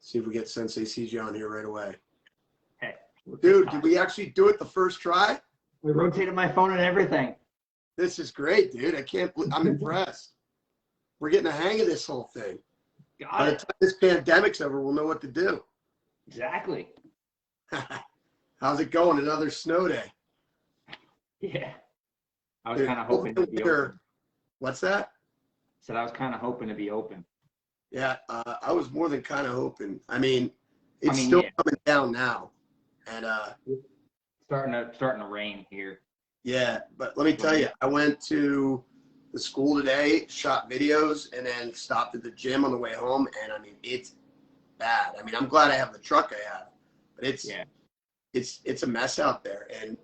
See if we get Sensei CJ on here right away. Hey, dude, did we actually do it the first try? We rotated my phone and everything. This is great, dude. I'm impressed. We're getting the hang of this whole thing. By the time this pandemic's over, we'll know what to do. Exactly. How's it going? Another snow day. Yeah. I was kind of hoping to be open. What's that? Said I was kind of hoping to be open. Yeah, I was more than kind of hoping. I mean, it's still coming down now, and starting to rain here. Yeah, but let me tell you, I went to the school today, shot videos, and then stopped at the gym on the way home, and I mean, it's bad. I mean, I'm glad I have the truck I have, but it's a mess out there, and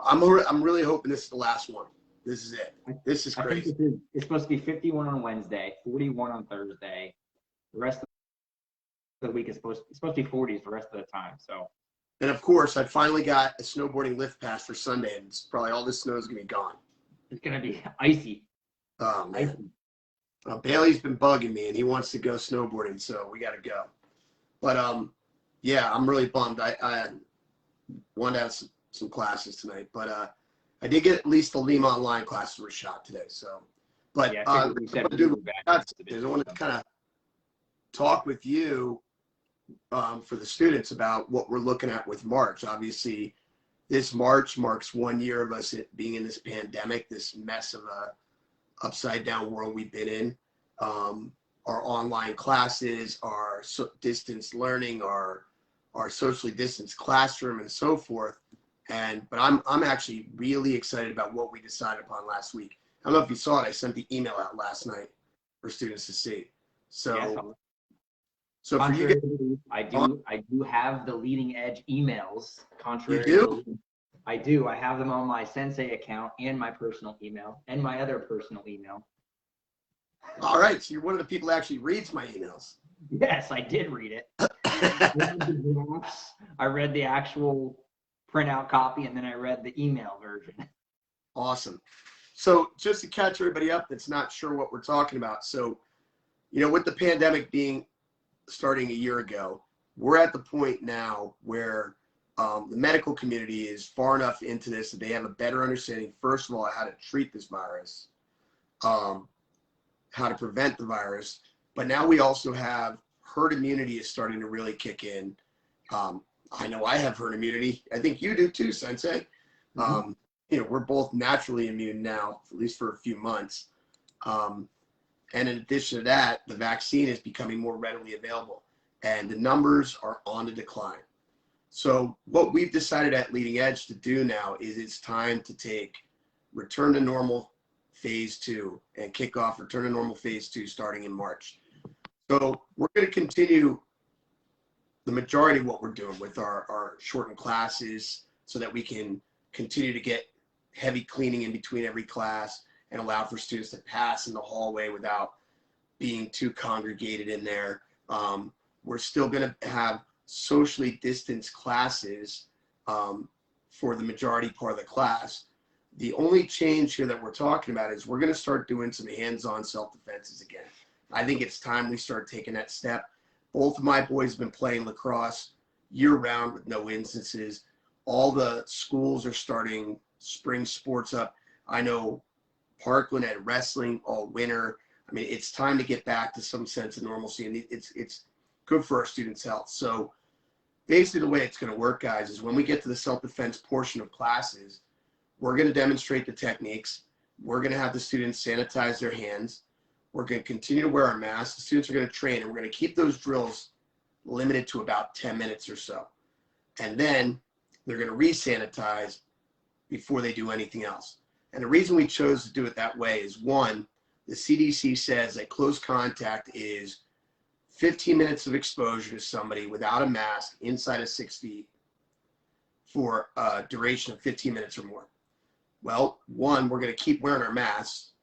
I'm really hoping this is the last one. This is it. This is crazy. I think it's supposed to be 51 on Wednesday, 41 on Thursday. The rest of the week is supposed to be 40s the rest of the time. So. And of course, I finally got a snowboarding lift pass for Sunday, and it's probably all this snow is gonna be gone. It's gonna be icy. Oh man. Bailey's been bugging me, and he wants to go snowboarding, so we got to go. But yeah, I'm really bummed. I wanted to have some classes tonight, but I did get at least the Lima online classes were shot today. So, but yeah, I want to kind of talk with you for the students about what we're looking at with March. Obviously, this March marks 1 year of us being in this pandemic, this mess of a upside down world we've been in. Our online classes, our distance learning, our socially distanced classroom, and so forth. But I'm actually really excited about what we decided upon last week. I don't know if you saw it. I sent the email out last night for students to see. So, so for you guys, I do have the leading edge emails. Contrary, you do? I do. I have them on my Sensei account and my personal email and my other personal email. All right, so you're one of the people that actually reads my emails. Yes, I did read it. I read the actual printout copy, and then I read the email version. Awesome. So just to catch everybody up that's not sure what we're talking about. So, you know, with the pandemic starting a year ago, we're at the point now where the medical community is far enough into this that they have a better understanding, first of all, how to treat this virus, how to prevent the virus. But now we also have herd immunity is starting to really kick in. I know I have herd immunity. I think you do too, Sensei. Mm-hmm. You know, we're both naturally immune now, at least for a few months. And in addition to that, the vaccine is becoming more readily available, and the numbers are on the decline. So what we've decided at Leading Edge to do now is it's time to take return to normal phase 2 and kick off return to normal phase 2 starting in March. So we're going to continue the majority of what we're doing with our shortened classes so that we can continue to get heavy cleaning in between every class and allow for students to pass in the hallway without being too congregated in there. We're still going to have socially distanced classes for the majority part of the class. The only change here that we're talking about is we're going to start doing some hands-on self-defenses again. I think it's time we start taking that step. Both of my boys have been playing lacrosse year-round with no instances. All the schools are starting spring sports up. I know Parkland had wrestling all winter. I mean, it's time to get back to some sense of normalcy, and it's good for our students' health. So basically the way it's going to work, guys, is when we get to the self-defense portion of classes, we're going to demonstrate the techniques. We're going to have the students sanitize their hands. We're going to continue to wear our masks. The students are going to train, and we're going to keep those drills limited to about 10 minutes or so. And then they're going to re-sanitize before they do anything else. And the reason we chose to do it that way is, one, the CDC says that close contact is 15 minutes of exposure to somebody without a mask inside of 6 feet for a duration of 15 minutes or more. Well, one, we're going to keep wearing our masks,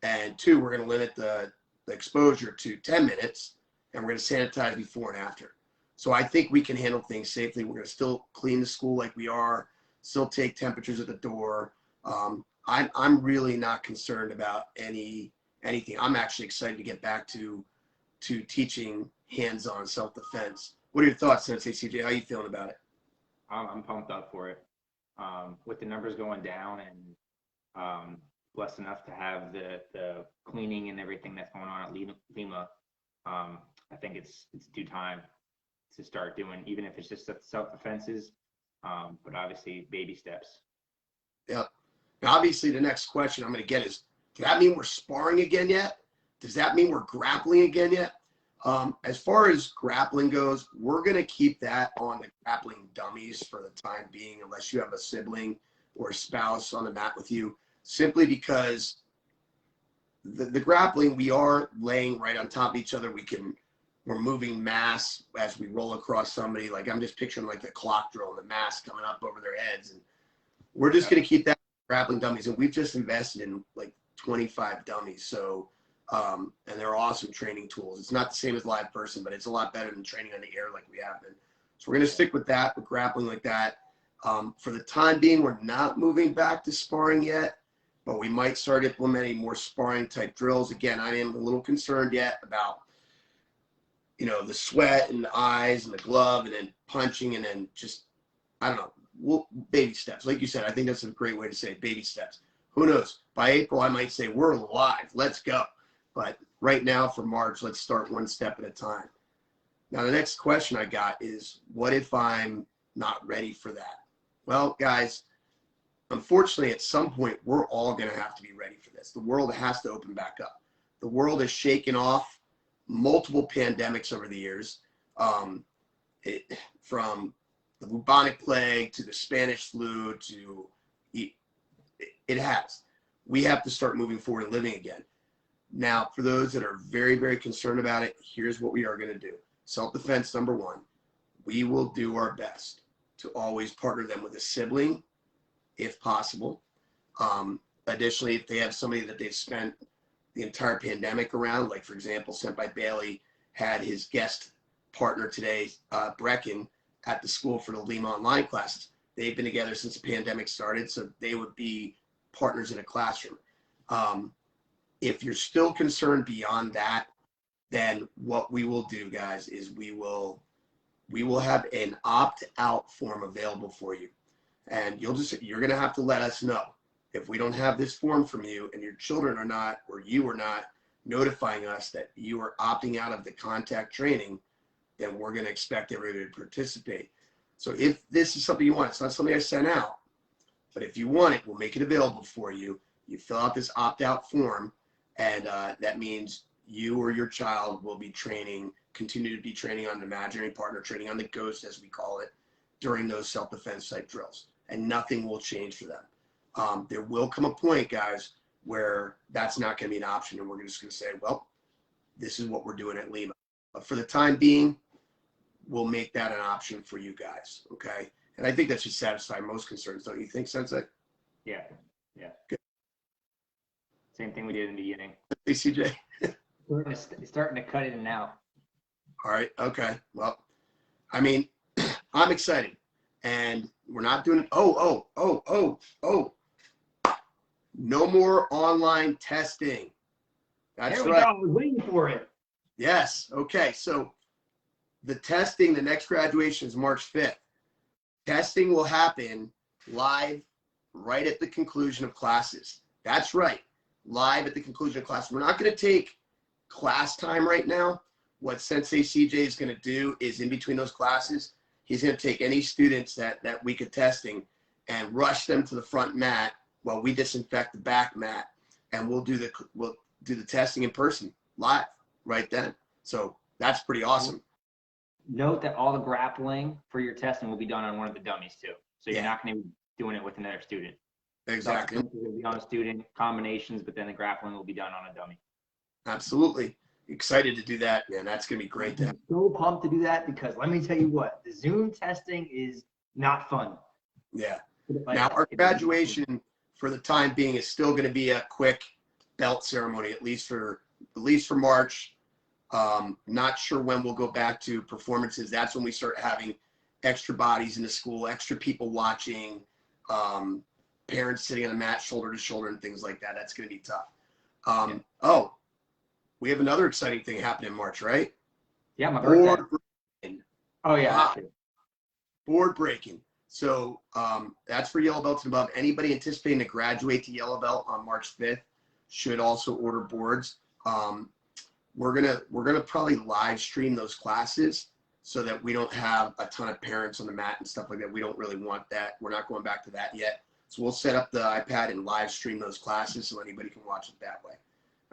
and two, we're going to limit the exposure to 10 minutes, and we're going to sanitize before and after. So I think we can handle things safely. We're going to still clean the school like we are, still take temperatures at the door. I'm really not concerned about anything. I'm actually excited to get back to teaching hands-on self-defense. What are your thoughts, Sensei CJ? How are you feeling about it? I'm pumped up for it. With the numbers going down and blessed enough to have the cleaning and everything that's going on at Lima, I think it's due time to start doing, even if it's just self-defenses, but obviously baby steps. Yep. Now, obviously, the next question I'm going to get is, does that mean we're sparring again yet? Does that mean we're grappling again yet? As far as grappling goes, we're going to keep that on the grappling dummies for the time being, unless you have a sibling or a spouse on the mat with you, simply because the grappling, we are laying right on top of each other. We're moving mass as we roll across somebody. Like, I'm just picturing like the clock drill and the mass coming up over their heads. And we're just going to keep that grappling dummies. And we've just invested in like 25 dummies. So, and they're awesome training tools. It's not the same as live person, but it's a lot better than training on the air like we have been. So we're going to stick with that, with grappling like that. For the time being, we're not moving back to sparring yet, but we might start implementing more sparring type drills. Again, I am a little concerned yet about, the sweat and the eyes and the glove and then punching and then just, I don't know, baby steps. Like you said, I think that's a great way to say it, baby steps. Who knows? By April, I might say we're live. Let's go. But right now for March, let's start one step at a time. Now, the next question I got is, what if I'm not ready for that? Well, guys, unfortunately, at some point, we're all going to have to be ready for this. The world has to open back up. The world has shaken off multiple pandemics over the years, from the bubonic plague to the Spanish flu to it has. We have to start moving forward and living again. Now, for those that are very, very concerned about it, here's what we are going to do. Self-defense, number one, we will do our best to always partner them with a sibling, if possible. Additionally, if they have somebody that they've spent the entire pandemic around, like, for example, Senpai Bailey had his guest partner today, Brecken, at the school for the Lima online classes. They've been together since the pandemic started, so they would be partners in a classroom. If you're still concerned beyond that, then what we will do, guys, is we will have an opt-out form available for you. And you're going to have to let us know. If we don't have this form from you and your children are not, or you are not notifying us that you are opting out of the contact training, then we're going to expect everybody to participate. So if this is something you want, it's not something I sent out, but if you want it, we'll make it available for you. You fill out this opt-out form, and that means you or your child will be continue to be training on the imaginary partner, training on the ghost, as we call it, during those self-defense type drills, and nothing will change for them. There will come a point, guys, where that's not going to be an option, and we're just going to say, well, this is what we're doing at Lima. But for the time being, we'll make that an option for you guys, okay? And I think that should satisfy most concerns, don't you think, Sensei? Yeah. Good. Same thing we did in the beginning. Hey, CJ. Starting to cut in and out. All right, okay. Well, I mean, I'm excited. And we're not doing it. Oh. No more online testing. That's there we right. go. I was waiting for it. Yes. Okay. So the testing, the next graduation is March 5th. Testing will happen live right at the conclusion of classes. That's right. Live at the conclusion of class. We're not going to take class time right now. What Sensei CJ is going to do is, in between those classes, he's going to take any students that week of testing and rush them to the front mat while we disinfect the back mat, and we'll do the testing in person live right then. So that's pretty awesome. Note that all the grappling for your testing will be done on one of the dummies too. So you're Yeah. not going to be doing it with another student. Exactly. It will be on a student, combinations, but then the grappling will be done on a dummy. Absolutely. Excited to do that, man. That's going to be great to have. I'm so pumped to do that, because let me tell you what, the Zoom testing is not fun. Yeah. Now, our graduation for the time being is still going to be a quick belt ceremony, at least for March. Not sure when we'll go back to performances. That's when we start having extra bodies in the school, extra people watching, parents sitting on the mat shoulder to shoulder and things like that. That's going to be tough. Oh, we have another exciting thing happening in March, right? Yeah, my birthday. Board breaking. Oh yeah, Ah, that's it. board breaking. So that's for yellow belts and above. Anybody anticipating to graduate to yellow belt on March 5th should also order boards. We're gonna probably live stream those classes so that we don't have a ton of parents on the mat and stuff like that. We don't really want that. We're not going back to that yet. So we'll set up the iPad and live stream those classes so anybody can watch it that way.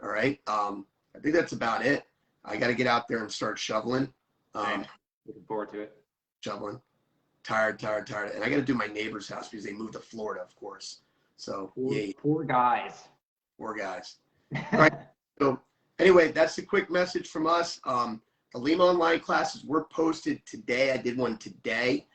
All right. I think that's about it. I got to get out there and start shoveling. Same. Looking forward to it. Shoveling. Tired. And I got to do my neighbor's house because they moved to Florida, of course. So, Poor guys. Poor guys. All right. So, anyway, that's the quick message from us. The Lima Online classes were posted today. I did one today.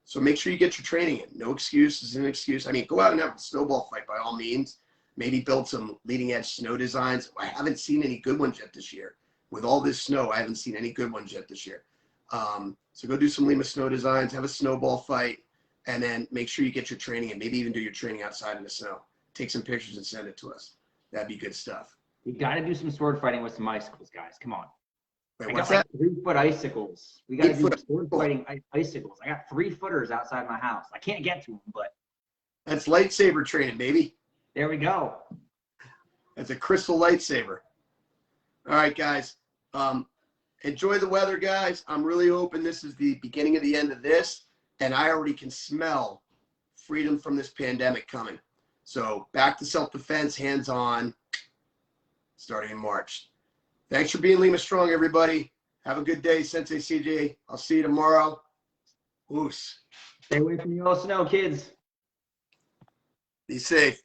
So make sure you get your training in. No excuse is an excuse. I mean, go out and have a snowball fight by all means. Maybe build some leading edge snow designs. I haven't seen any good ones yet this year. With all this snow, I haven't seen any good ones yet this year. So go do some Lima snow designs, have a snowball fight, and then make sure you get your training in. Maybe even do your training outside in the snow. Take some pictures and send it to us. That'd be good stuff. You got to do some sword fighting with some icicles, guys. Come on. Wait, I what's got that? like 3-foot icicles. We got to do 8-foot. sword fighting icicles. I got 3-footers outside my house. I can't get to them, but That's lightsaber training, baby. there we go. That's a crystal lightsaber. All right, guys. Enjoy the weather, guys. I'm really hoping this is the beginning of the end of this, and I already can smell freedom from this pandemic coming. So back to self-defense, hands-on, starting in March. Thanks for being Lima Strong, everybody. Have a good day, Sensei CJ. I'll see you tomorrow. Oos. Stay away from the yellow snow, kids. Be safe.